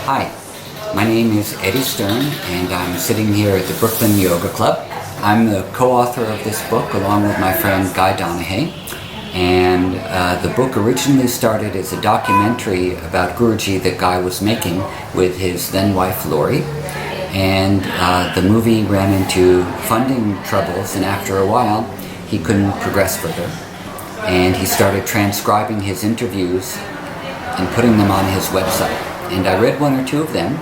Hi, my name is Eddie Stern and I'm sitting here at the Brooklyn Yoga Club. I'm the co-author of this book along with my friend Guy Donahue, and the book originally started as a documentary about Guruji that Guy was making with his then wife Lori, and the movie ran into funding troubles, and after a while he couldn't progress further, and he started transcribing his interviews and putting them on his website. And I read one or two of them,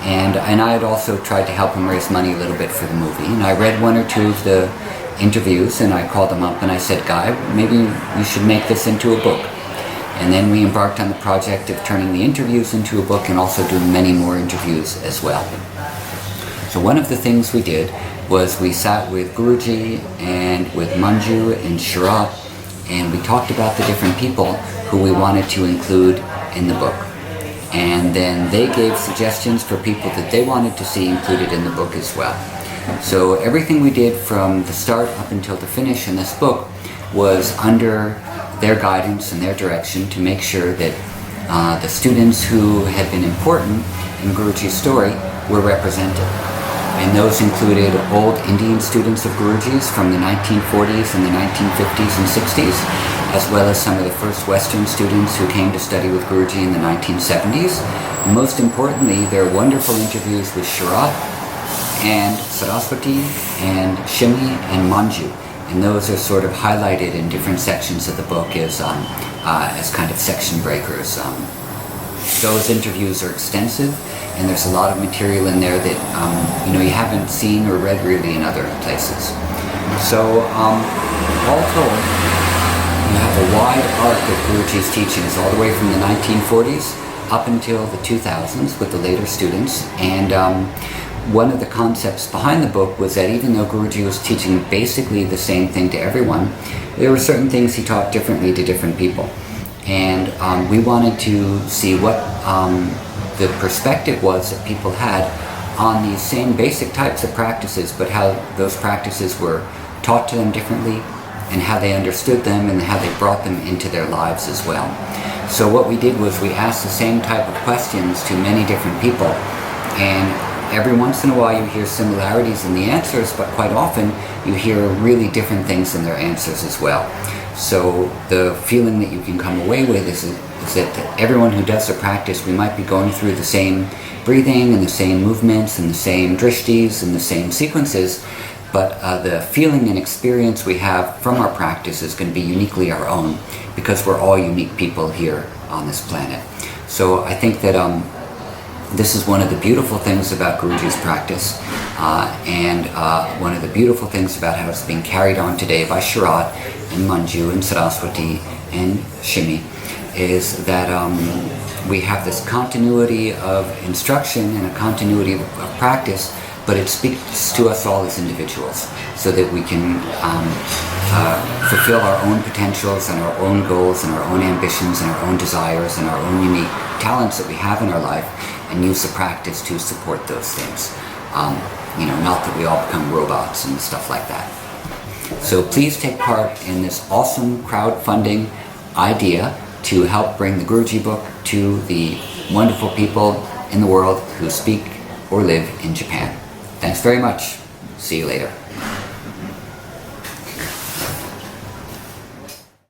and I had also tried to help him raise money a little bit for the movie, and I read one or two of the interviews, and I called him up and I said, Guy, maybe you should make this into a book. And then we embarked on the project of turning the interviews into a book and also doing many more interviews as well. So one of the things we did was we sat with Guruji and with Manju and Sharath, and we talked about the different people who we wanted to include in the book. And then they gave suggestions for people that they wanted to see included in the book as well. So everything we did from the start up until the finish in this book was under their guidance and their direction to make sure that the students who had been important in Guruji's story were represented. And those included old Indian students of Guruji's from the 1940s and the 1950s and 60s, as well as some of the first Western students who came to study with Guruji in the 1970s. Most importantly, there are wonderful interviews with Sharath and Saraswati and Shimi and Manju, and those are sort of highlighted in different sections of the book as kind of section breakers. Those interviews are extensive, and there's a lot of material in there that you haven't seen or read really in other places. So all told, you have a wide arc of Guruji's teachings all the way from the 1940s up until the 2000s with the later students. And one of the concepts behind the book was that even though Guruji was teaching basically the same thing to everyone, there were certain things he taught differently to different people. And we wanted to see what the perspective was that people had on these same basic types of practices, but how those practices were taught to them differently, and how they understood them and how they brought them into their lives as well. So what we did was we asked the same type of questions to many different people, and every once in a while you hear similarities in the answers, but quite often you hear really different things in their answers as well. So the feeling that you can come away with is that everyone who does the practice, we might be going through the same breathing and the same movements and the same drishtis and the same sequences, but the feeling and experience we have from our practice is going to be uniquely our own, because we're all unique people here on this planet. So I think that this is one of the beautiful things about Guruji's practice, and one of the beautiful things about how it's being carried on today by Sharath and Manju and Saraswati and Shimi, is that we have this continuity of instruction and a continuity of practice, but it speaks to us all as individuals so that we can fulfill our own potentials and our own goals and our own ambitions and our own desires and our own unique talents that we have in our life, and use the practice to support those things. Not that we all become robots and stuff like that. So please take part in this awesome crowdfunding idea to help bring the Guruji book to the wonderful people in the world who speak or live in Japan. Thanks very much. See you later.